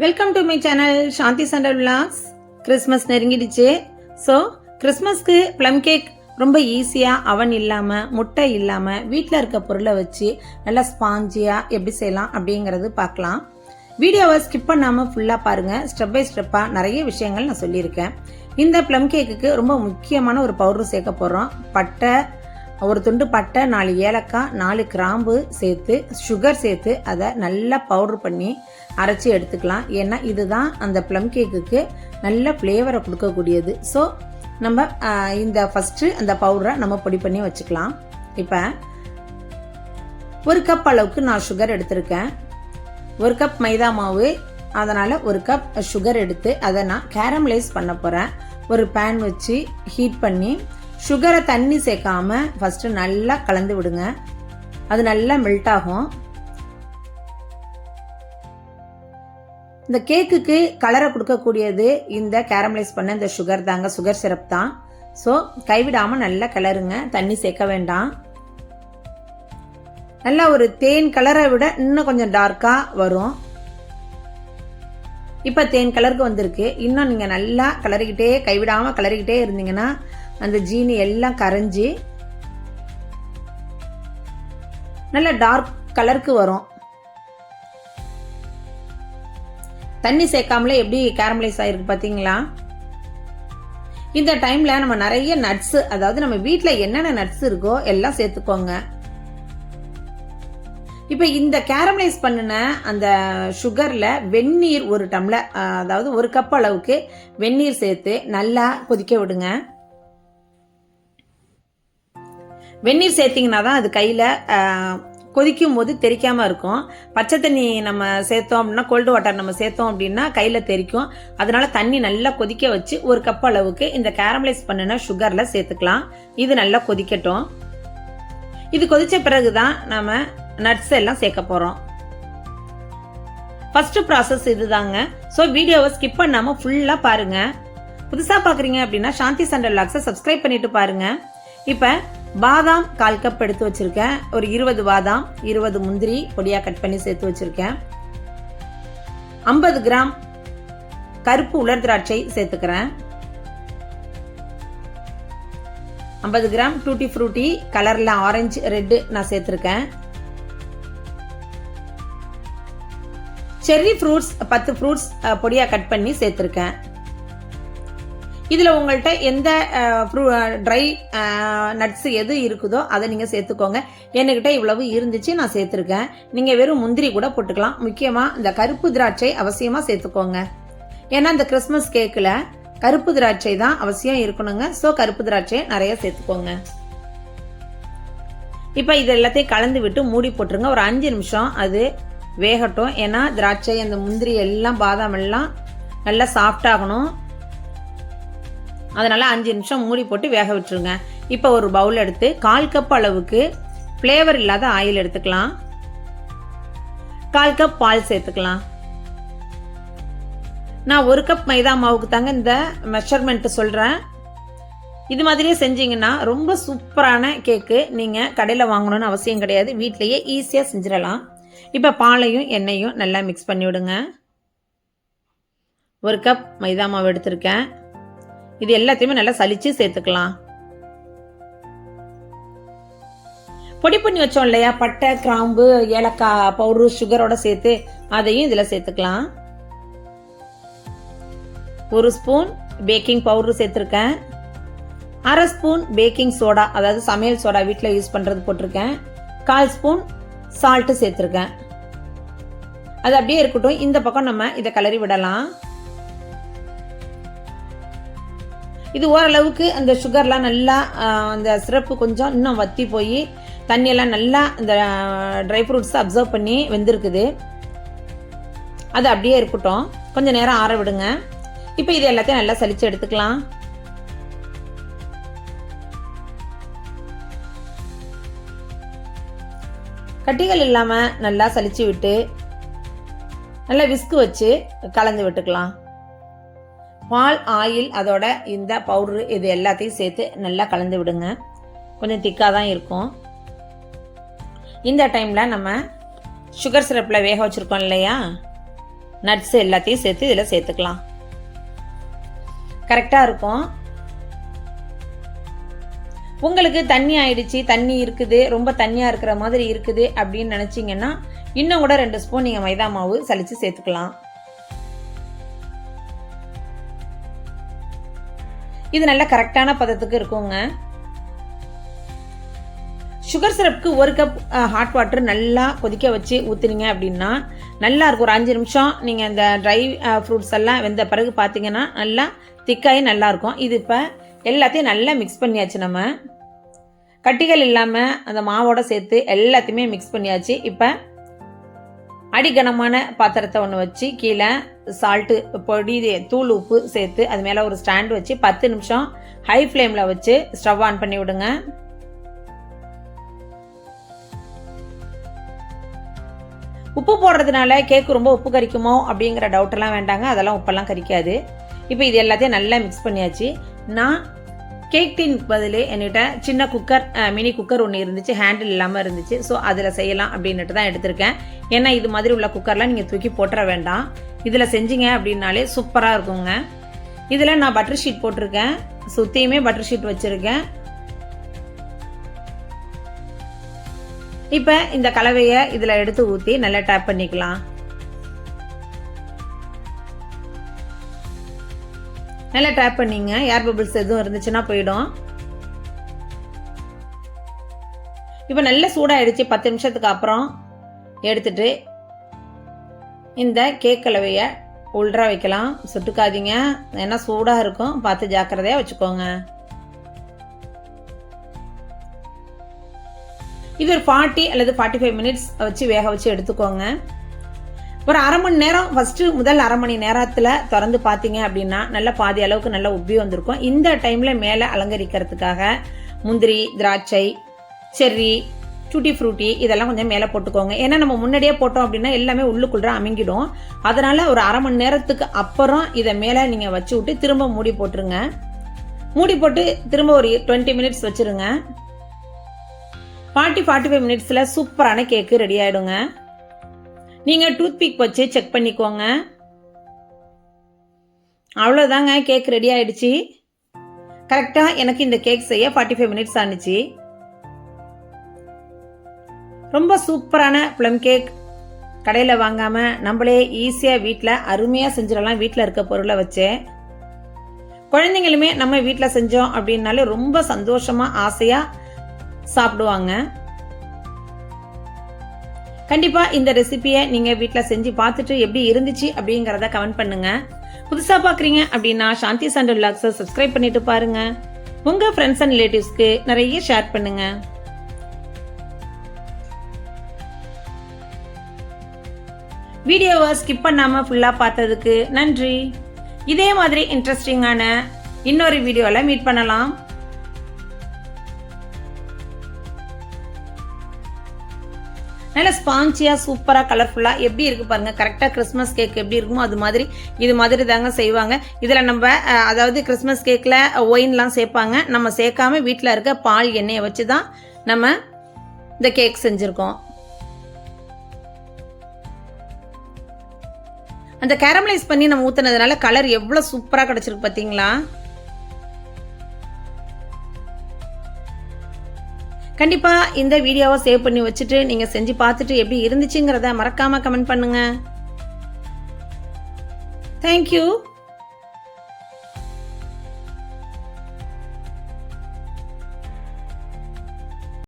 Welcome to my channel Shanthi சண்டல் vlogs. Christmas நெருங்கிடுச்சு. So கிறிஸ்மஸ்க்கு ப்ளம் கேக் ரொம்ப ஈஸியாக அவன் இல்லாமல் முட்டை இல்லாமல் வீட்டில் இருக்க பொருளை வச்சு நல்லா ஸ்பாஞ்சியாக எப்படி செய்யலாம் அப்படிங்கிறது பார்க்கலாம். வீடியோவை ஸ்கிப் பண்ணாமல் ஃபுல்லாக பாருங்கள். ஸ்டெப் பை ஸ்டெப்பாக நிறைய விஷயங்கள் நான் சொல்லியிருக்கேன். இந்த ப்ளம் கேக்குக்கு ரொம்ப முக்கியமான ஒரு பவுடர் சேர்க்க போகிறோம். பட்டை, ஒரு துண்டு பட்டை, 4 ஏலக்காய், 4 கிராம்பு சேர்த்து சுகர் சேர்த்து அதை நல்லா பவுடர் பண்ணி அரைச்சி எடுத்துக்கலாம். ஏன்னா இதுதான் அந்த ப்ளம் கேக்குக்கு நல்ல ஃப்ளேவரை கொடுக்கக்கூடியது. ஸோ நம்ம இந்த ஃபஸ்ட்டு அந்த பவுடரை நம்ம பொடி பண்ணி வச்சுக்கலாம். இப்போ 1 கப் அளவுக்கு நான் சுகர் எடுத்திருக்கேன். 1 கப் மைதா மாவு, அதனால் 1 கப் சுகர் எடுத்து அதை நான் கேரமலைஸ் பண்ண போகிறேன். ஒரு பேன் வச்சு ஹீட் பண்ணி சுகரை தண்ணி சேர்க்காம ஃபஸ்ட்டு நல்லா கலந்து விடுங்க. அது நல்லா மெல்ட் ஆகும். இந்த கேக்குக்கு கலரை கொடுக்கக்கூடியது இந்த கேரமலைஸ் பண்ண இந்த சுகர் தாங்க, சுகர் சிரப் தான். ஸோ கைவிடாமல் நல்லா கிளறுங்க, தண்ணி சேர்க்க வேண்டாம். நல்லா ஒரு தேன் கலரை விட இன்னும் கொஞ்சம் டார்க்காக வரும். இப்போ தேன் கலருக்கு வந்திருக்கு. இன்னும் நீங்கள் நல்லா கிளறிக்கிட்டே, கைவிடாமல் கிளறிக்கிட்டே இருந்தீங்கன்னா அந்த ஜீனி எல்லாம் கரைஞ்சி நல்ல டார்க் கலருக்கு வரும். தண்ணி சேர்க்காமலே எப்படி கேரமலைஸ் ஆயிருக்கு பார்த்தீங்களா? இந்த டைம்ல நம்ம நிறைய நட்ஸ், அதாவது நம்ம வீட்டில் என்னென்ன நட்ஸ் இருக்கோ எல்லாம் சேர்த்துக்கோங்க. இப்போ இந்த கேரமலைஸ் பண்ணின அந்த சுகர்ல வெந்நீர் 1 டம்ளர், அதாவது 1 கப் அளவுக்கு வெந்நீர் சேர்த்து நல்லா கொதிக்க விடுங்க. வெந்நீர் சேர்த்திங்கன்னா தான் அது கையில் கொதிக்கும் போது தெரிக்காமல் இருக்கும். பச்சை தண்ணி நம்ம சேர்த்தோம் அப்படின்னா, கோல்டு வாட்டர் நம்ம சேர்த்தோம் அப்படின்னா கையில் தெரிக்கும். அதனால தண்ணி நல்லா கொதிக்க வச்சு 1 கப் அளவுக்கு இந்த கேரமலைஸ் பண்ணின சுகரில் சேர்த்துக்கலாம். இது நல்லா கொதிக்கட்டும். இது கொதிச்ச பிறகு தான் நம்ம நட்ஸ் எல்லாம் சேர்க்க போகிறோம். ஃபர்ஸ்ட் ப்ராசஸ் இதுதாங்க. ஸோ வீடியோவை ஸ்கிப் பண்ணாமல் ஃபுல்லாக பாருங்கள். புதுசாக பார்க்குறீங்க அப்படின்னா சாந்தி சண்டல் விலாக்ஸை சப்ஸ்கிரைப் பண்ணிட்டு பாருங்கள். இப்போ பாதாம் 1/4 கப் எடுத்து வச்சிருக்கேன். ஒரு 20 பாதாம், 20 முந்திரி பொடியாக கட் பண்ணி சேர்த்து வச்சிருக்கேன். 50 கிராம் கருப்பு உலர் திராட்சை சேர்த்துக்கிறேன். 50 கிராம் டூட்டி ஃப்ரூட்டி கலர்ல ஆரஞ்சு ரெட்டு நான் சேர்த்திருக்கேன். செர்ரி ஃப்ரூட்ஸ் 10 ஃப்ரூட்ஸ் பொடியாக கட் பண்ணி சேர்த்திருக்கேன். இதில் உங்கள்கிட்ட எந்த ட்ரை நட்ஸ் எது இருக்குதோ அதை நீங்கள் சேர்த்துக்கோங்க. என்கிட்ட இவ்வளவு இருந்துச்சு, நான் சேர்த்துருக்கேன். நீங்கள் வெறும் முந்திரி கூட போட்டுக்கலாம். முக்கியமாக இந்த கருப்பு திராட்சை அவசியமாக சேர்த்துக்கோங்க. ஏன்னா இந்த கிறிஸ்மஸ் கேக்கில் கருப்பு திராட்சை தான் அவசியம் இருக்கணுங்க. ஸோ கருப்பு திராட்சை நிறைய சேர்த்துக்கோங்க. இப்போ இது எல்லாத்தையும் கலந்து விட்டு மூடி போட்டுருங்க. ஒரு 5 நிமிஷம் அது வேகட்டும். ஏன்னா திராட்சை, அந்த முந்திரி எல்லாம், பாதாம் எல்லாம் நல்லா சாஃப்ட் ஆகணும். அதனால 5 நிமிஷம் மூடி போட்டு வேக விட்டுருங்க. இப்போ ஒரு பவுல் எடுத்து 1/4 கப் அளவுக்கு ஃப்ளேவர் இல்லாத ஆயில் எடுத்துக்கலாம். 1/4 கப் பால் சேர்த்துக்கலாம். நான் 1 கப் மைதா மாவுக்கு தாங்க இந்த மெஷர்மெண்ட் சொல்கிறேன். இது மாதிரியே செஞ்சீங்கன்னா ரொம்ப சூப்பரான கேக்கு. நீங்கள் கடையில் வாங்கணும்னு அவசியம் கிடையாது, வீட்டிலையே ஈஸியாக செஞ்சிடலாம். இப்போ பாலையும் எண்ணெயும் நல்லா மிக்ஸ் பண்ணி விடுங்க. 1 கப் மைதா மாவு எடுத்திருக்கேன். இது எல்லாத்தையுமே நல்லா சலிச்சு சேர்த்துக்கலாம். பொடி பண்ணி வச்சோம் இல்லையா, பட்டை, கிராம்பு, ஏலக்காய் பவுடர் சுகரோட சேர்த்து அதையும் இதில் சேர்த்துக்கலாம். 1 ஸ்பூன் பேக்கிங் பவுடர் சேர்த்துருக்கேன். 1/2 ஸ்பூன் பேக்கிங் சோடா, அதாவது சமையல் சோடா வீட்டில் யூஸ் பண்ணுறது போட்டிருக்கேன். 1/4 ஸ்பூன் சால்ட்டு சேர்த்துருக்கேன். அது அப்படியே இருக்கட்டும். இந்த பக்கம் நம்ம இதை கிளறி விடலாம். இது ஓரளவுக்கு அந்த சுகர்லாம் நல்லா, அந்த சிரப்பு கொஞ்சம் இன்னும் வத்தி போய் தண்ணியெல்லாம் நல்லா இந்த ட்ரை ஃப்ரூட்ஸ் அப்சர்வ் பண்ணி வெந்திருக்குது. அது அப்படியே இருக்கட்டும். கொஞ்சம் நேரம் ஆற விடுங்க. இப்போ இது எல்லாத்தையும் நல்லா சலிச்சு எடுத்துக்கலாம். கட்டிகள் இல்லாமல் நல்லா சலிச்சு விட்டு நல்லா விஸ்கு வச்சு கலந்து விட்டுக்கலாம். பால், ஆயில், அதோட இந்த பவுட்ரு இது எல்லாத்தையும் சேர்த்து நல்லா கலந்து விடுங்க. கொஞ்சம் திக்காக தான் இருக்கும். இந்த டைமில் நம்ம சுகர் சிரப்பில் வேக வச்சுருக்கோம் இல்லையா, நட்ஸ் எல்லாத்தையும் சேர்த்து இதில் சேர்த்துக்கலாம். கரெக்டாக இருக்கும். உங்களுக்கு தண்ணி ஆயிடுச்சு, தண்ணி இருக்குது, ரொம்ப தண்ணியாக இருக்கிற மாதிரி இருக்குது அப்படின்னு நினச்சிங்கன்னா இன்னும் கூட 2 ஸ்பூன் நீங்கள் மைதா மாவு சலிச்சு சேர்த்துக்கலாம். இது நல்ல கரெக்டான பதத்துக்கு இருக்குங்க. சுகர் சிரப்புக்கு 1 கப் ஹாட் வாட்டர் நல்லா கொதிக்க வச்சு ஊற்றுனீங்க அப்படின்னா நல்லா இருக்கும். ஒரு 5 நிமிஷம் நீங்கள் இந்த ட்ரை ஃப்ரூட்ஸ் எல்லாம் வெந்த பிறகு பார்த்தீங்கன்னா நல்லா திக்காகி நல்லாயிருக்கும். இது இப்போ எல்லாத்தையும் நல்லா மிக்ஸ் பண்ணியாச்சு. நம்ம கட்டிகள் இல்லாமல் அந்த மாவோட சேர்த்து எல்லாத்தையுமே மிக்ஸ் பண்ணியாச்சு. இப்போ அடிகனமான பாத்திரத்தை ஒன்று வச்சு கீழே சால்ட்டு பொடி தூள் உப்பு சேர்த்து அது மேலே ஒரு ஸ்டாண்ட் வச்சு 10 நிமிஷம் ஹை ஃப்ளேமில் வச்சு ஸ்டவ் ஆன் பண்ணி விடுங்க. உப்பு போடுறதுனால கேக்கு ரொம்ப உப்பு கரிக்குமோ அப்படிங்கிற டவுட்டெல்லாம் வேண்டாங்க. அதெல்லாம் உப்பெல்லாம் கரிக்காது. இப்போ இது எல்லாத்தையும் நல்லா மிக்ஸ் பண்ணியாச்சு. நான் கேக் டின்க்கு பதில் என்கிட்ட சின்ன குக்கர், மினி குக்கர் ஒன்று இருந்துச்சு, ஹேண்டில் இல்லாமல் இருந்துச்சு. ஸோ அதில் செய்யலாம் அப்படின்ட்டு தான் எடுத்திருக்கேன். ஏன்னா இது மாதிரி உள்ள குக்கர்லாம் நீங்கள் தூக்கி போட்டுற வேண்டாம். இதில் செஞ்சீங்க அப்படின்னாலே சூப்பராக இருக்குங்க. இதில் நான் பட்டர் ஷீட் போட்டிருக்கேன், சுற்றியுமே பட்டர் ஷீட் வச்சுருக்கேன். இப்போ இந்த கலவையை இதில் எடுத்து ஊற்றி நல்லா டேப் பண்ணிக்கலாம். நல்லா டேப் பண்ணிங்க. ஏர் பபிள்ஸ் எதுவும் இருந்துச்சுன்னா போயிடும். இப்போ நல்லா சூடாகிடுச்சு. 10 நிமிஷத்துக்கு அப்புறம் எடுத்துட்டு இந்த கேக் கலவையை உள்ற வைக்கலாம். சுட்டுக்காதீங்க, ஏன்னா சூடாக இருக்கும். பார்த்து ஜாக்கிரதையாக வச்சுக்கோங்க. இது ஒரு 40 அல்லது 45 மினிட்ஸ் வச்சு வேக வச்சு எடுத்துக்கோங்க. ஒரு அரை மணி நேரம் முதல் அரை மணி நேரத்தில் திறந்து பார்த்தீங்க அப்படின்னா நல்ல பாதி அளவுக்கு நல்லா உப்பி வந்திருக்கும். இந்த டைமில் மேலே அலங்கரிக்கிறதுக்காக முந்திரி, திராட்சை, செர்ரி, டூட்டி ஃப்ரூட்டி இதெல்லாம் கொஞ்சம் மேலே போட்டுக்கோங்க. ஏன்னா நம்ம முன்னாடியே போட்டோம் அப்படின்னா எல்லாமே உள்ளுக்குள்ள அமுங்கிடும். அதனால ஒரு அரை மணி நேரத்துக்கு அப்புறம் இதை மேலே நீங்கள் வச்சு விட்டு திரும்ப மூடி போட்டுருங்க. மூடி போட்டு திரும்ப ஒரு 20 மினிட்ஸ் வச்சுருங்க. 40-45 மினிட்ஸில் சூப்பரான கேக்கு ரெடி ஆகிடுங்க. நீங்கள் டூத்பிக் வச்சு செக் பண்ணிக்கோங்க. அவ்வளோதாங்க, கேக் ரெடி ஆகிடுச்சு. கரெக்டாக எனக்கு இந்த கேக் செய்ய 45 மினிட்ஸ் ஆனிச்சு. ரொம்ப சூப்பரான ப்ளம் கேக் கடையில் வாங்காமல் நம்மளே ஈஸியாக வீட்டில் அருமையாக செஞ்சிடலாம். வீட்டில் இருக்க பொருளை வச்சே குழந்தைங்களுமே நம்ம வீட்டில் செஞ்சோம் அப்படின்னாலே ரொம்ப சந்தோஷமாக ஆசையாக சாப்பிடுவாங்க. கண்டிப்பாக இந்த ரெசிபியை நீங்கள் வீட்டில் செஞ்சு பார்த்துட்டு எப்படி இருந்துச்சு அப்படிங்கிறத கமெண்ட் பண்ணுங்க. புதுசாக பார்க்குறீங்க அப்படின்னா சாந்தி சண்டல் விலாக்ஸை சப்ஸ்கிரைப் பண்ணிட்டு பாருங்க. உங்கள் ஃப்ரெண்ட்ஸ் அண்ட் ரிலேட்டிவ்ஸ்க்கு நிறைய ஷேர் பண்ணுங்க. வீடியோவை ஸ்கிப் பண்ணாமல் ஃபுல்லாக பார்த்ததுக்கு நன்றி. இதே மாதிரி இன்ட்ரெஸ்டிங்கான இன்னொரு வீடியோவில் மீட் பண்ணலாம். நல்ல ஸ்பாஞ்சியாக சூப்பராக கலர்ஃபுல்லாக எப்படி இருக்குது பாருங்கள். கரெக்டாக கிறிஸ்மஸ் கேக் எப்படி இருக்குமோ இது மாதிரி தாங்க செய்வாங்க. இதில் நம்ம அதாவது கிறிஸ்மஸ் கேக்கில் ஒயின்லாம் சேர்ப்பாங்க. நம்ம சேர்க்காம வீட்டில் இருக்க பால் எண்ணெயை வச்சு தான் நம்ம இந்த கேக் செஞ்சுருக்கோம். அந்த கேரமலைஸ் பண்ணி நம்ம ஊற்றுனதுனால கலர் எவ்வளோ சூப்பராக கிடச்சிருக்கு பார்த்தீங்களா. கண்டிப்பாக இந்த வீடியோவை சேவ் பண்ணி வச்சுட்டு நீங்கள் செஞ்சு பார்த்துட்டு எப்படி இருந்துச்சுங்கிறத மறக்காமல் கமெண்ட் பண்ணுங்கள். தேங்க்யூ.